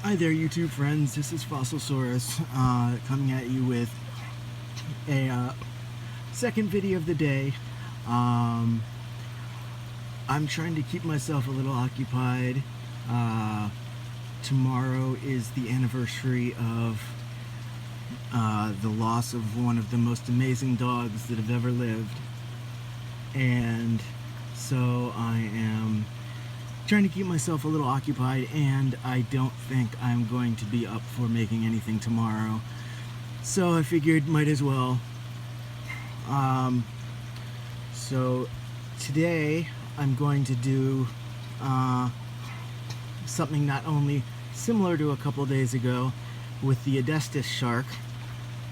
Hi there, YouTube friends. This is Fossilsaurus coming at you with a second video of the day. I'm trying to keep myself a little occupied. Tomorrow is the anniversary of the loss of one of the most amazing dogs that have ever lived. And so I am trying to keep myself a little occupied, and I don't think I'm going to be up for making anything tomorrow. So I figured might as well. So today I'm going to do something not only similar to a couple days ago with the Adestus shark.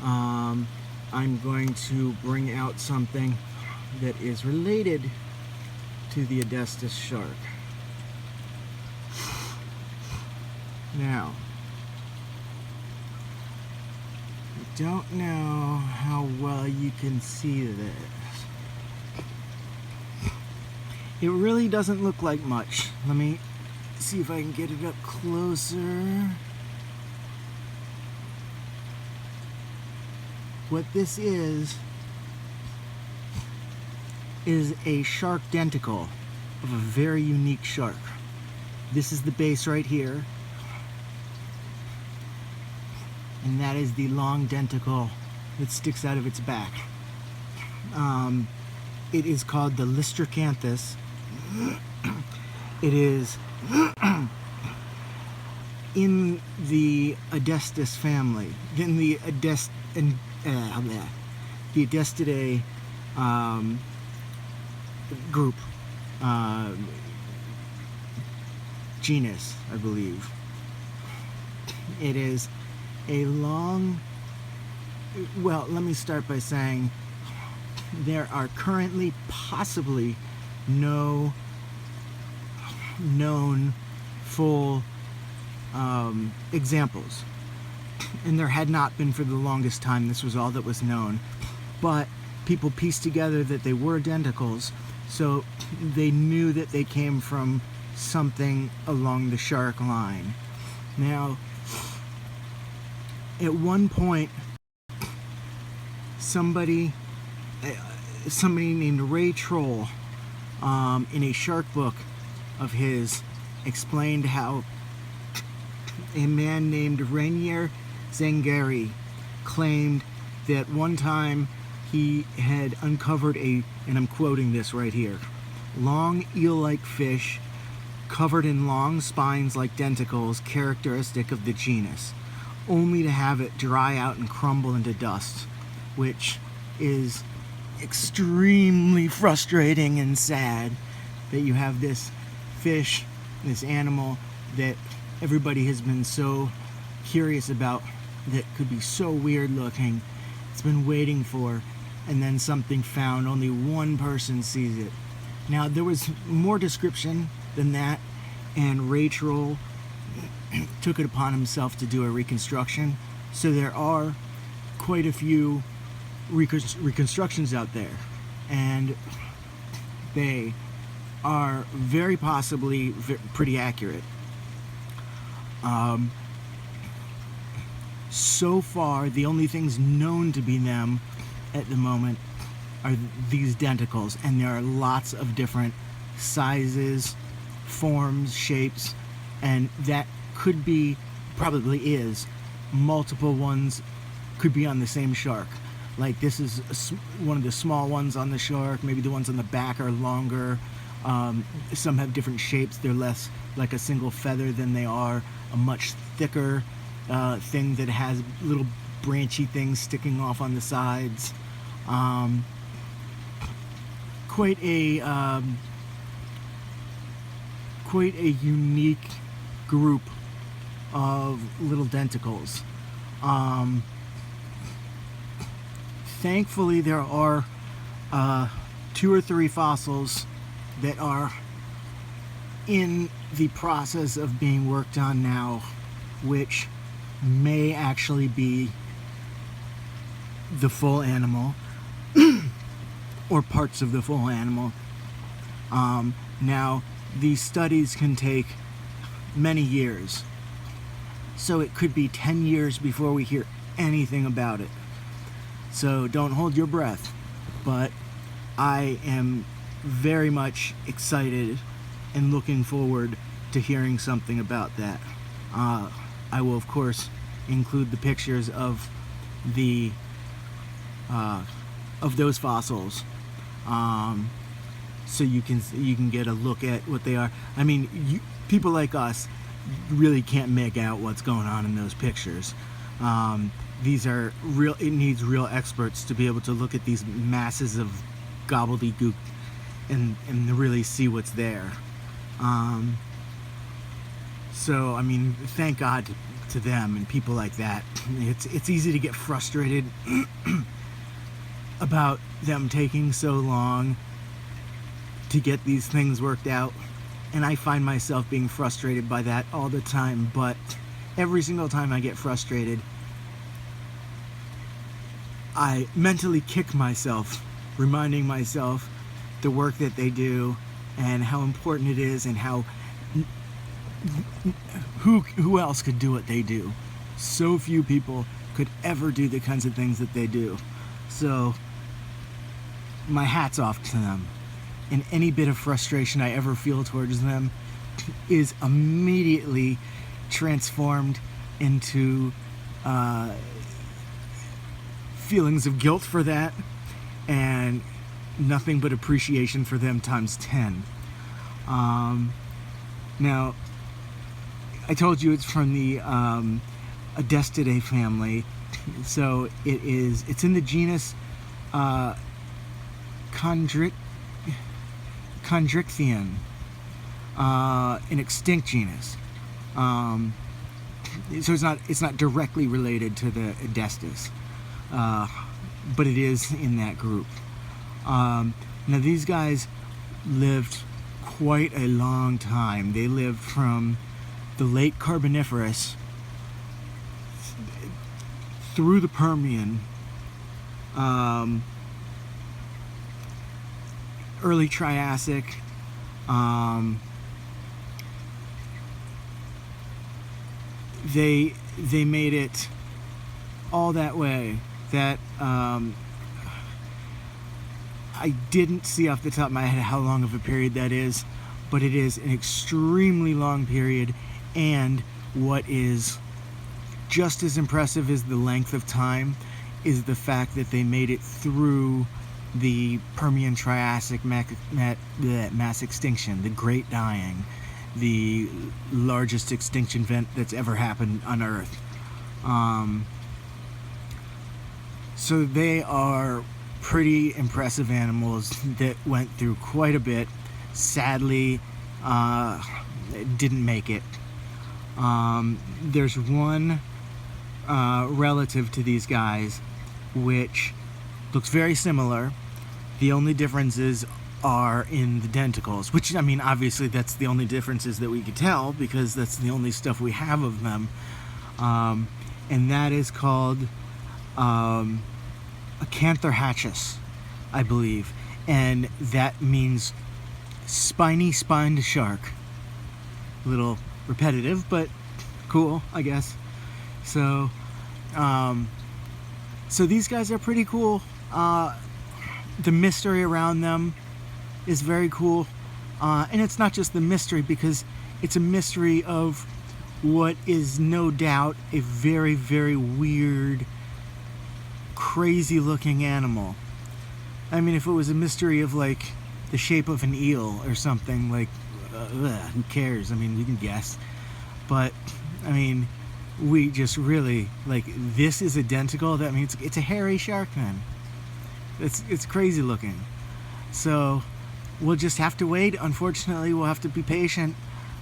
I'm going to bring out something that is related to the Adestus shark. Now, I don't know how well you can see this. It really doesn't look like much. Let me see if I can get it up closer. What this is a shark denticle of a very unique shark. This is the base right here. And that is the long denticle that sticks out of its back. It is called the Listrocanthus. It is in the Adestus family, in the Adestidae group, genus, I believe. It is a long, well, let me start by saying there are currently possibly no known full examples, and there had not been for the longest time. This was all that was known, but people pieced together that they were denticles, so they knew that they came from something along the shark line. Now, at one point, somebody named Ray Troll, in a shark book of his, explained how a man named Rainier Zangari claimed that one time he had uncovered a, and I'm quoting this right here, long eel-like fish covered in long spines like denticles characteristic of the genus, only to have it dry out and crumble into dust, which is extremely frustrating and sad that you have this fish, this animal that everybody has been so curious about, that could be so weird looking, it's been waiting for, and then something found, only one person sees it. Now, there was more description than that, and Rachel took it upon himself to do a reconstruction. So there are quite a few reconstructions out there, and they are very possibly pretty accurate. So far, the only things known to be them at the moment are these denticles, and there are lots of different sizes, forms, shapes, and that could be, probably is, multiple ones could be on the same shark. Like this is one of the small ones on the shark, maybe the ones on the back are longer, some have different shapes, they're less like a single feather than they are a much thicker thing that has little branchy things sticking off on the sides. Quite a unique group of little denticles. Thankfully, there are 2 or 3 fossils that are in the process of being worked on now, which may actually be the full animal or parts of the full animal. Now, these studies can take many years. So it could be 10 years before we hear anything about it. So don't hold your breath. But I am very much excited and looking forward to hearing something about that. I will, of course, include the pictures of those fossils, so you can get a look at what they are. I mean, people like us really can't make out what's going on in those pictures. These are real. It needs real experts to be able to look at these masses of gobbledygook and really see what's there. So I mean, thank God to them and people like that. It's easy to get frustrated about them taking so long to get these things worked out, and I find myself being frustrated by that all the time. But every single time I get frustrated, I mentally kick myself, reminding myself the work that they do and how important it is, and how who else could do what they do. So few people could ever do the kinds of things that they do. So my hat's off to them, and any bit of frustration I ever feel towards them is immediately transformed into feelings of guilt for that, and nothing but appreciation for them times 10. Now, I told you it's from the Adestidae family, so it's in the genus Chondrichthyon, an extinct genus. So it's not directly related to the Adestus, but it is in that group. Now these guys lived quite a long time. They lived from the late Carboniferous through the Permian, early Triassic, they made it all that way. That I didn't see off the top of my head how long of a period that is, but it is an extremely long period. And what is just as impressive as the length of time is the fact that they made it through the Permian Triassic mass extinction, the Great Dying, the largest extinction event that's ever happened on Earth. So they are pretty impressive animals that went through quite a bit. Sadly, didn't make it. There's one relative to these guys which looks very similar. The only differences are in the denticles, which, I mean, obviously that's the only differences that we could tell, because that's the only stuff we have of them. And that is called Acanthohatchus, I believe, and that means spiny-spined shark. A little repetitive, but cool, I guess. So these guys are pretty cool. The mystery around them is very cool, and it's not just the mystery, because it's a mystery of what is no doubt a very, very weird, crazy looking animal. I mean, if it was a mystery of like the shape of an eel or something, like who cares? I mean, we can guess, but I mean, we just really, like, this is identical. That means it's a hairy shark then. It's crazy looking. So we'll just have to wait. Unfortunately, we'll have to be patient.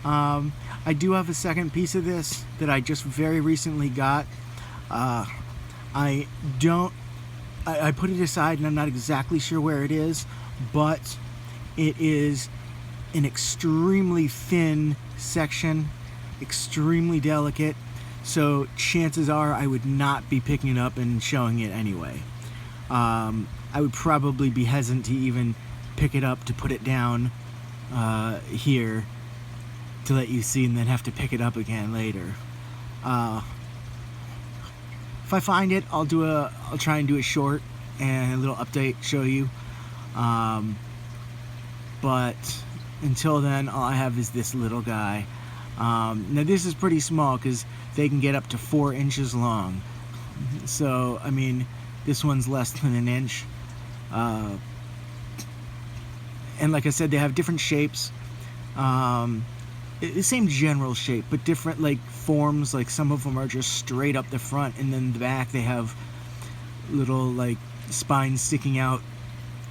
I do have a second piece of this that I just very recently got. I put it aside, and I'm not exactly sure where it is, but it is an extremely thin section, extremely delicate, so chances are I would not be picking it up and showing it anyway. I would probably be hesitant to even pick it up to put it down here to let you see, and then have to pick it up again later. If I find it, I'll try and do a short and a little update, show you. But until then, all I have is this little guy. Now this is pretty small because they can get up to 4 inches long. So, I mean, this one's less than an inch. And like I said, they have different shapes. The same general shape, but different like forms. Like some of them are just straight up the front, and then the back they have little like spines sticking out,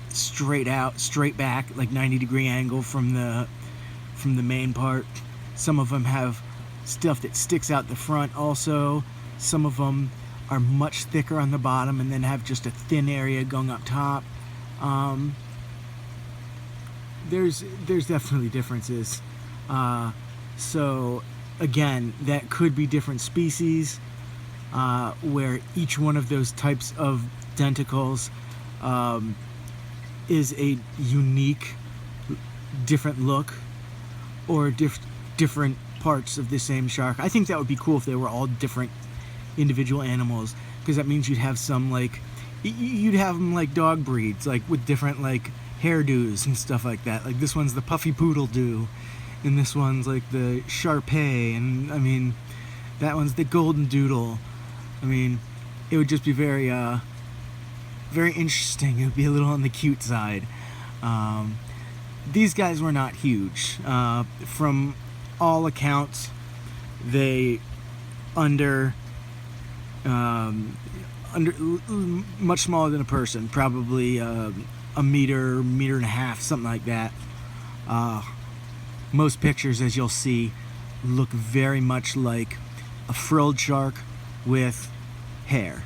straight back, like 90-degree angle from the main part. Some of them have stuff that sticks out the front also. Some of them are much thicker on the bottom and then have just a thin area going up top. There's definitely differences. So again, that could be different species, where each one of those types of denticles is a unique, different look, or different parts of the same shark. I think that would be cool if they were all different individual animals, because that means you'd have some like, you'd have them like dog breeds, like with different like hairdos and stuff like that. Like this one's the puffy poodle do, and this one's like the Shar-Pei, and I mean that one's the golden doodle. I mean, it would just be very very interesting. It would be a little on the cute side. These guys were not huge. From all accounts, they under much smaller than a person, probably a meter and a half, something like that. Most pictures, as you'll see, look very much like a frilled shark with hair.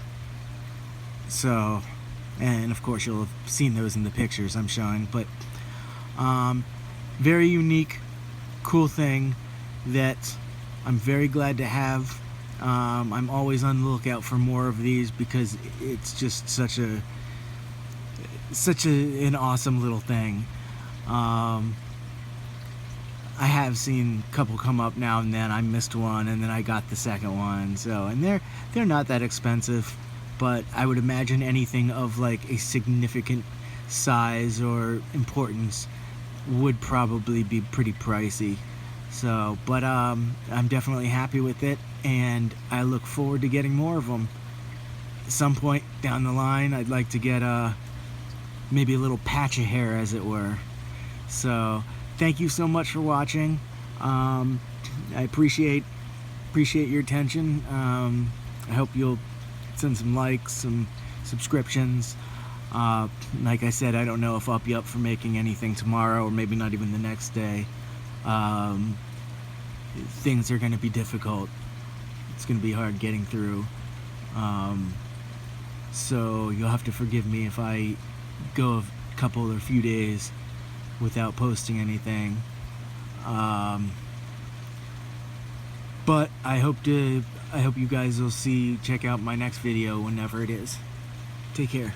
So, and of course you'll have seen those in the pictures I'm showing, but very unique, cool thing that I'm very glad to have. I'm always on the lookout for more of these because it's just such an awesome little thing. I have seen a couple come up now and then. I missed one, and then I got the second one. So, and they're not that expensive, but I would imagine anything of like a significant size or importance would probably be pretty pricey. So, but I'm definitely happy with it, and I look forward to getting more of them. At some point down the line, I'd like to get maybe a little patch of hair, as it were. So, thank you so much for watching. I appreciate your attention. I hope you'll send some likes, some subscriptions. Like I said, I don't know if I'll be up for making anything tomorrow, or maybe not even the next day. Things are going to be difficult. It's going to be hard getting through. So you'll have to forgive me if I go a couple or few days without posting anything. But I hope you guys will check out my next video whenever it is. Take care.